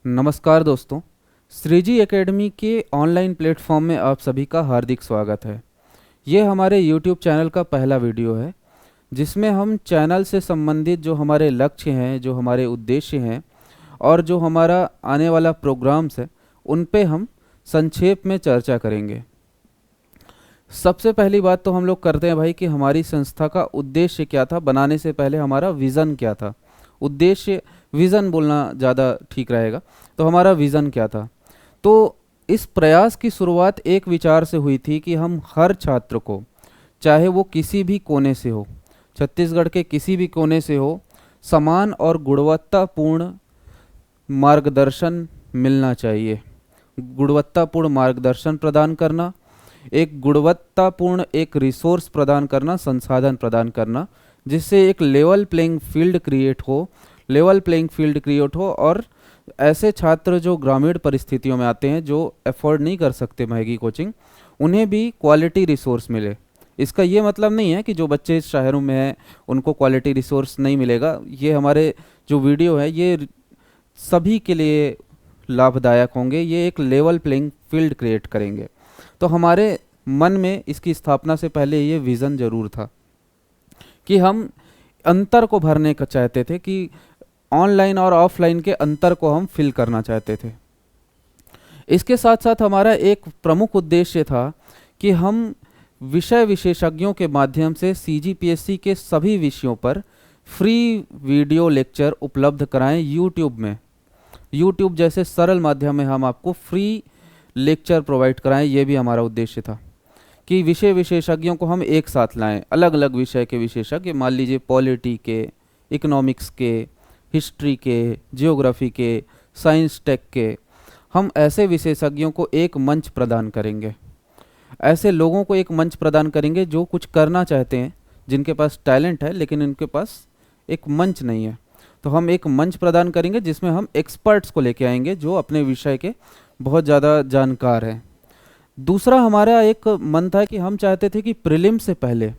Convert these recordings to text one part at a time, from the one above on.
नमस्कार दोस्तों। श्रीजी एकेडमी के ऑनलाइन प्लेटफॉर्म में आप सभी का हार्दिक स्वागत है। ये हमारे यूट्यूब चैनल का पहला वीडियो है जिसमें हम चैनल से संबंधित जो हमारे लक्ष्य हैं, जो हमारे उद्देश्य हैं और जो हमारा आने वाला प्रोग्राम्स है उन पे हम संक्षेप में चर्चा करेंगे। सबसे पहली बात तो हम लोग करते हैं भाई कि हमारी संस्था का उद्देश्य क्या था। बनाने से पहले हमारा विज़न क्या था। उद्देश्य, विज़न बोलना ज़्यादा ठीक रहेगा। तो हमारा विज़न क्या था? तो इस प्रयास की शुरुआत एक विचार से हुई थी कि हम हर छात्र को, चाहे वो किसी भी कोने से हो, छत्तीसगढ़ के किसी भी कोने से हो, समान और गुणवत्तापूर्ण मार्गदर्शन मिलना चाहिए। गुणवत्तापूर्ण मार्गदर्शन प्रदान करना, एक गुणवत्तापूर्ण एक रिसोर्स प्रदान करना, संसाधन प्रदान करना, जिससे एक लेवल प्लेइंग फील्ड क्रिएट हो और ऐसे छात्र जो ग्रामीण परिस्थितियों में आते हैं, जो अफोर्ड नहीं कर सकते महंगी कोचिंग, उन्हें भी क्वालिटी रिसोर्स मिले। इसका ये मतलब नहीं है कि जो बच्चे शहरों में हैं उनको क्वालिटी रिसोर्स नहीं मिलेगा। ये हमारे जो वीडियो है ये सभी के लिए लाभदायक होंगे। ये एक लेवल प्लेइंग फील्ड क्रिएट करेंगे। तो हमारे मन में इसकी स्थापना से पहले ये विज़न ज़रूर था कि हम अंतर को भरने का चाहते थे, कि ऑनलाइन और ऑफलाइन के अंतर को हम फिल करना चाहते थे। इसके साथ साथ हमारा एक प्रमुख उद्देश्य था कि हम विषय विशेषज्ञों के माध्यम से सीजीपीएससी के सभी विषयों पर फ्री वीडियो लेक्चर उपलब्ध कराएं यूट्यूब में। यूट्यूब जैसे सरल माध्यम में हम आपको फ्री लेक्चर प्रोवाइड कराएं। ये भी हमारा उद्देश्य था कि विषय विशेषज्ञों को हम एक साथ लाएं, अलग अलग विषय के विशेषज्ञ, मान लीजिए पॉलिटी के, इकोनॉमिक्स के, हिस्ट्री के, जियोग्राफी के, साइंस टेक के। हम ऐसे विशेषज्ञों को एक मंच प्रदान करेंगे, ऐसे लोगों को एक मंच प्रदान करेंगे जो कुछ करना चाहते हैं, जिनके पास टैलेंट है लेकिन इनके पास एक मंच नहीं है। तो हम एक मंच प्रदान करेंगे जिसमें हम एक्सपर्ट्स को लेके आएंगे जो अपने विषय के बहुत ज़्यादा जानकार हैं। दूसरा हमारा एक मन था कि हम चाहते थे कि प्रीलिम्स से पहले,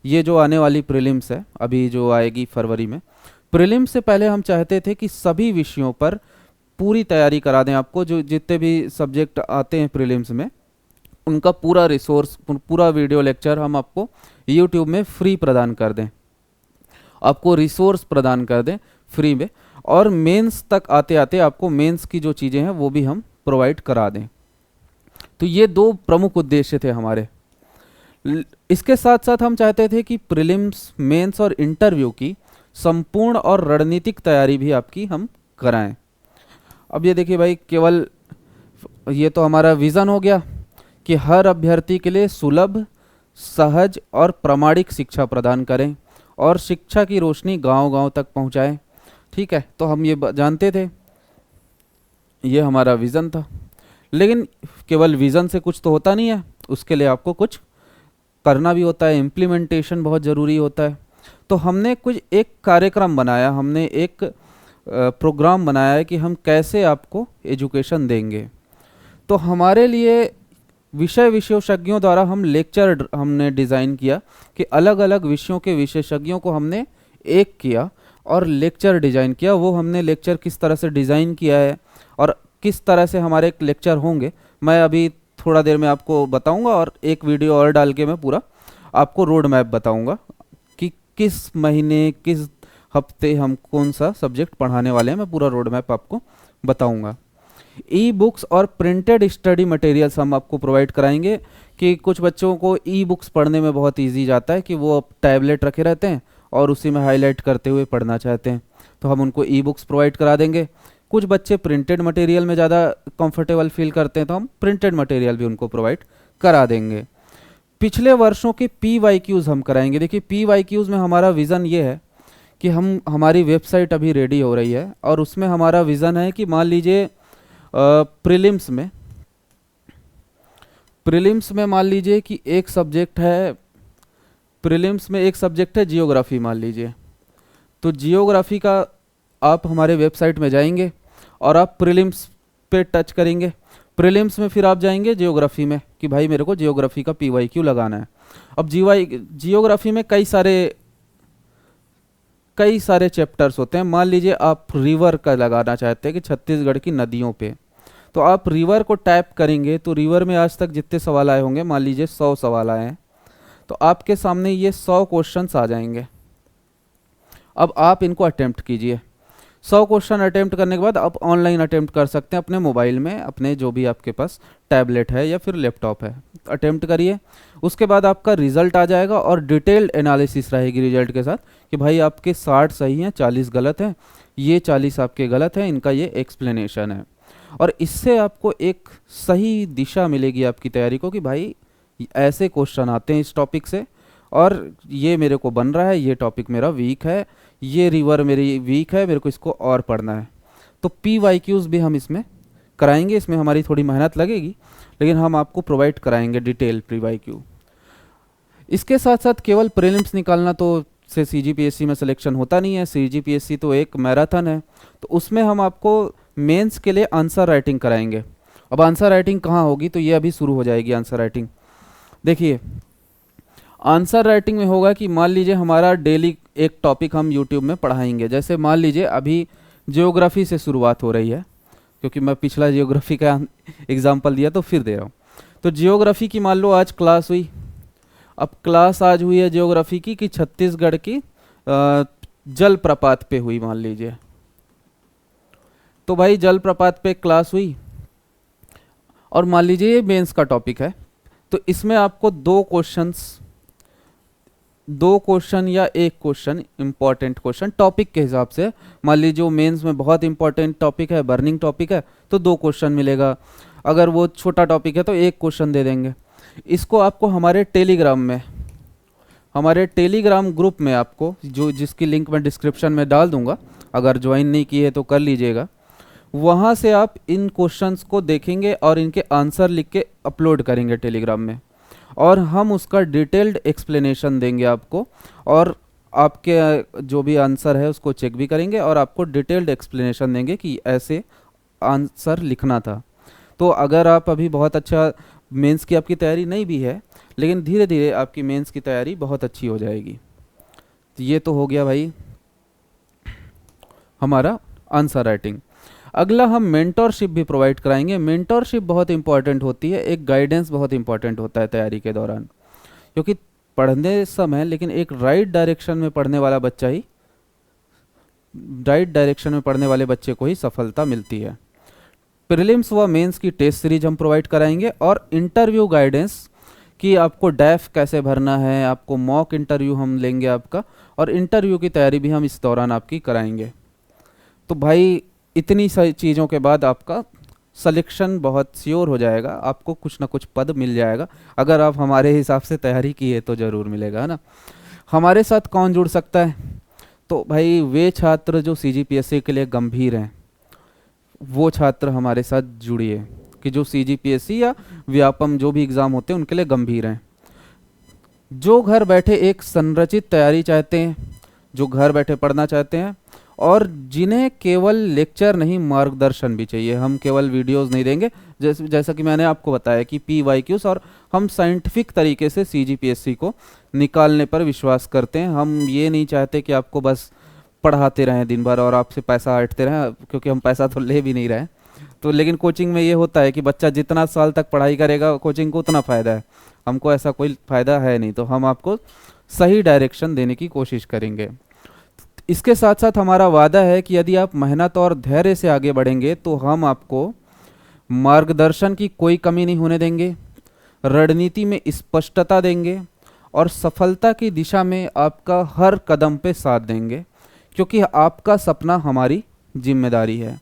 ये जो आने वाली प्रीलिम्स है अभी जो आएगी फरवरी में, प्रीलिम्स से पहले हम चाहते थे कि सभी विषयों पर पूरी तैयारी करा दें आपको। जो जितने भी सब्जेक्ट आते हैं प्रीलिम्स में उनका पूरा रिसोर्स, पूरा वीडियो लेक्चर हम आपको यूट्यूब में फ्री प्रदान कर दें, आपको रिसोर्स प्रदान कर दें फ्री में। और मेंस तक आते आते आपको मेंस की जो चीज़ें हैं वो भी हम प्रोवाइड करा दें। तो ये दो प्रमुख उद्देश्य थे हमारे। इसके साथ साथ हम चाहते थे कि प्रीलिम्स, मेंस और इंटरव्यू की संपूर्ण और रणनीतिक तैयारी भी आपकी हम कराएं। अब ये देखिए भाई, केवल ये तो हमारा विज़न हो गया कि हर अभ्यर्थी के लिए सुलभ, सहज और प्रामाणिक शिक्षा प्रदान करें और शिक्षा की रोशनी गांव-गांव तक पहुंचाएं। ठीक है, तो हम ये जानते थे, ये हमारा विज़न था। लेकिन केवल विज़न से कुछ तो होता नहीं है, उसके लिए आपको कुछ करना भी होता है, इम्प्लीमेंटेशन बहुत ज़रूरी होता है। तो हमने कुछ एक कार्यक्रम बनाया, हमने एक प्रोग्राम बनाया है कि हम कैसे आपको एजुकेशन देंगे। तो हमारे लिए विषय विशेषज्ञों द्वारा हम लेक्चर हमने डिज़ाइन किया कि अलग अलग विषयों के विशेषज्ञों को हमने एक किया और लेक्चर डिज़ाइन किया। वो हमने लेक्चर किस तरह से डिज़ाइन किया है और किस तरह से हमारे लेक्चर होंगे, मैं अभी थोड़ा देर में आपको बताऊंगा। और एक वीडियो और डाल के मैं पूरा आपको रोड मैप बताऊंगा कि किस महीने, किस हफ्ते हम कौन सा सब्जेक्ट पढ़ाने वाले हैं। मैं पूरा रोड मैप आपको बताऊंगा। ई बुक्स और प्रिंटेड स्टडी मटेरियल्स हम आपको प्रोवाइड कराएंगे कि कुछ बच्चों को ई बुक्स पढ़ने में बहुत ईजी जाता है कि वो अब टैबलेट रखे रहते हैं और उसी में हाईलाइट करते हुए पढ़ना चाहते हैं, तो हम उनको ई बुक्स प्रोवाइड करा देंगे। कुछ बच्चे प्रिंटेड मटेरियल में ज़्यादा कंफर्टेबल फील करते हैं, तो हम प्रिंटेड मटेरियल भी उनको प्रोवाइड करा देंगे। पिछले वर्षों के PYQs हम कराएंगे। देखिए, PYQs में हमारा विज़न ये है कि हमारी वेबसाइट अभी रेडी हो रही है और उसमें हमारा विज़न है कि मान लीजिए प्रीलिम्स में मान लीजिए कि एक सब्जेक्ट है, प्रीलिम्स में एक सब्जेक्ट है जियोग्राफी मान लीजिए। तो जियोग्राफी का आप हमारे वेबसाइट में जाएंगे और आप प्रीलिम्स पे टच करेंगे। प्रीलिम्स में फिर आप जाएंगे जियोग्राफी में कि भाई मेरे को जियोग्राफी का PYQ लगाना है। अब जियोग्राफी में कई कई सारे चैप्टर्स होते हैं। मान लीजिए आप रिवर का लगाना चाहते हैं कि छत्तीसगढ़ की नदियों पे, तो आप रिवर को टाइप करेंगे तो रिवर में आज तक जितने सवाल आए होंगे, मान लीजिए 100 सवाल आए हैं, तो आपके सामने ये 100 क्वेश्चंस आ जाएंगे। अब आप इनको अटेम्प्ट कीजिए। 100 क्वेश्चन अटेम्प्ट करने के बाद आप ऑनलाइन अटेम्प्ट कर सकते हैं अपने मोबाइल में, अपने जो भी आपके पास टैबलेट है या फिर लैपटॉप है, अटेम्प्ट करिए। उसके बाद आपका रिजल्ट आ जाएगा और डिटेल्ड एनालिसिस रहेगी रिजल्ट के साथ कि भाई आपके 60 सही हैं, 40 गलत हैं, ये 40 आपके गलत हैं, इनका ये एक्सप्लेनेशन है। और इससे आपको एक सही दिशा मिलेगी आपकी तैयारी को कि भाई ऐसे क्वेश्चन आते हैं इस टॉपिक से, और ये मेरे को बन रहा है, ये टॉपिक मेरा वीक है, ये रिवर मेरी वीक है, मेरे को इसको और पढ़ना है। तो PYQs भी हम इसमें कराएंगे, इसमें हमारी थोड़ी मेहनत लगेगी, लेकिन हम आपको प्रोवाइड कराएंगे डिटेल PYQ। इसके साथ साथ केवल प्रीलिम्स निकालना तो से CGPSC में सिलेक्शन होता नहीं है। CGPSC तो एक मैराथन है, तो उसमें हम आपको मेंस के लिए आंसर राइटिंग कराएंगे। अब आंसर राइटिंग कहाँ होगी, तो ये अभी शुरू हो जाएगी आंसर राइटिंग। देखिए आंसर राइटिंग में होगा कि मान लीजिए हमारा डेली एक टॉपिक हम यूट्यूब में पढ़ाएंगे, जैसे मान लीजिए अभी जियोग्राफी से शुरुआत हो रही है, क्योंकि मैं पिछला जियोग्राफी का एग्जाम्पल दिया तो फिर दे रहा हूँ। तो जियोग्राफी की मान लो आज क्लास हुई। अब क्लास आज हुई है जियोग्राफी की कि छत्तीसगढ़ की जलप्रपात पे हुई मान लीजिए। तो भाई जलप्रपात पे क्लास हुई और मान लीजिए ये मेंस का टॉपिक है, तो इसमें आपको दो क्वेश्चन या एक क्वेश्चन इंपॉर्टेंट क्वेश्चन टॉपिक के हिसाब से, मान लीजिए जो मेंस में बहुत इंपॉर्टेंट टॉपिक है, बर्निंग टॉपिक है, तो 2 क्वेश्चन मिलेगा। अगर वो छोटा टॉपिक है तो 1 क्वेश्चन दे देंगे। इसको आपको हमारे टेलीग्राम ग्रुप में आपको, जिसकी लिंक मैं डिस्क्रिप्शन में डाल दूंगा, अगर ज्वाइन नहीं किए तो कर लीजिएगा, वहाँ से आप इन क्वेश्चंस को देखेंगे और इनके आंसर लिख के अपलोड करेंगे टेलीग्राम में, और हम उसका डिटेल्ड एक्सप्लेनेशन देंगे आपको, और आपके जो भी आंसर है उसको चेक भी करेंगे और आपको डिटेल्ड एक्सप्लेनेशन देंगे कि ऐसे आंसर लिखना था। तो अगर आप अभी बहुत अच्छा मेंस की आपकी तैयारी नहीं भी है, लेकिन धीरे धीरे आपकी मेंस की तैयारी बहुत अच्छी हो जाएगी। तो ये तो हो गया भाई हमारा आंसर राइटिंग। अगला हम मेंटरशिप भी प्रोवाइड कराएंगे। मेंटरशिप बहुत इंपॉर्टेंट होती है, एक गाइडेंस बहुत इंपॉर्टेंट होता है तैयारी के दौरान, क्योंकि पढ़ने समय लेकिन एक राइट डायरेक्शन में पढ़ने वाले बच्चे को ही सफलता मिलती है। प्रीलिम्स व मेंस की टेस्ट सीरीज हम प्रोवाइड कराएंगे और इंटरव्यू गाइडेंस कि आपको डैफ कैसे भरना है, आपको मॉक इंटरव्यू हम लेंगे आपका, और इंटरव्यू की तैयारी भी हम इस दौरान आपकी कराएंगे। तो भाई इतनी सारी चीज़ों के बाद आपका सिलेक्शन बहुत श्योर हो जाएगा, आपको कुछ ना कुछ पद मिल जाएगा। अगर आप हमारे हिसाब से तैयारी की है तो ज़रूर मिलेगा, है ना। हमारे साथ कौन जुड़ सकता है, तो भाई वे छात्र जो CGPSC के लिए गंभीर हैं, वो छात्र हमारे साथ जुड़िए, कि जो CGPSC या व्यापम जो भी एग्ज़ाम होते हैं उनके लिए गंभीर हैं, जो घर बैठे एक संरचित तैयारी चाहते हैं, जो घर बैठे पढ़ना चाहते हैं, और जिन्हें केवल लेक्चर नहीं मार्गदर्शन भी चाहिए। हम केवल वीडियोस नहीं देंगे, जैसा कि मैंने आपको बताया कि PYQs, और हम साइंटिफिक तरीके से CGPSC को निकालने पर विश्वास करते हैं। हम ये नहीं चाहते कि आपको बस पढ़ाते रहें दिन भर और आपसे पैसा हटते रहें, क्योंकि हम पैसा तो ले भी नहीं रहे। तो लेकिन कोचिंग में ये होता है कि बच्चा जितना साल तक पढ़ाई करेगा कोचिंग को उतना फ़ायदा है, हमको ऐसा कोई फ़ायदा है नहीं। तो हम आपको सही डायरेक्शन देने की कोशिश करेंगे। इसके साथ साथ हमारा वादा है कि यदि आप मेहनत और धैर्य से आगे बढ़ेंगे तो हम आपको मार्गदर्शन की कोई कमी नहीं होने देंगे, रणनीति में स्पष्टता देंगे, और सफलता की दिशा में आपका हर कदम पे साथ देंगे, क्योंकि आपका सपना हमारी जिम्मेदारी है।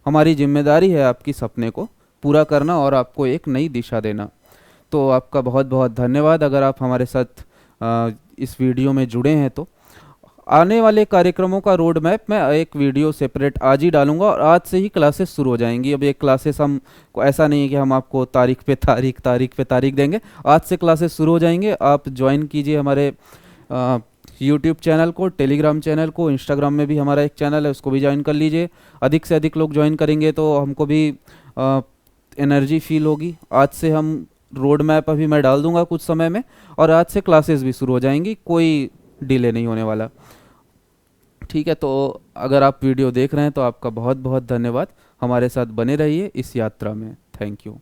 हमारी जिम्मेदारी है आपकी सपने को पूरा करना और आपको एक नई दिशा देना। तो आपका बहुत बहुत धन्यवाद अगर आप हमारे साथ इस वीडियो में जुड़े हैं। तो आने वाले कार्यक्रमों का रोड मैप मैं एक वीडियो सेपरेट आज ही डालूंगा, और आज से ही क्लासेस शुरू हो जाएंगी। अब ये क्लासेस हम को ऐसा नहीं है कि हम आपको तारीख पे तारीख देंगे, आज से क्लासेस शुरू हो जाएंगे। आप ज्वाइन कीजिए हमारे यूट्यूब चैनल को, टेलीग्राम चैनल को, इंस्टाग्राम में भी हमारा एक चैनल है उसको भी ज्वाइन कर लीजिए। अधिक से अधिक लोग ज्वाइन करेंगे तो हमको भी एनर्जी फील होगी। आज से हम रोड मैप अभी मैं डाल दूंगा कुछ समय में, और आज से क्लासेस भी शुरू हो जाएंगी, कोई डिले नहीं होने वाला। ठीक है, तो अगर आप वीडियो देख रहे हैं तो आपका बहुत बहुत धन्यवाद। हमारे साथ बने रहिए इस यात्रा में। Thank you.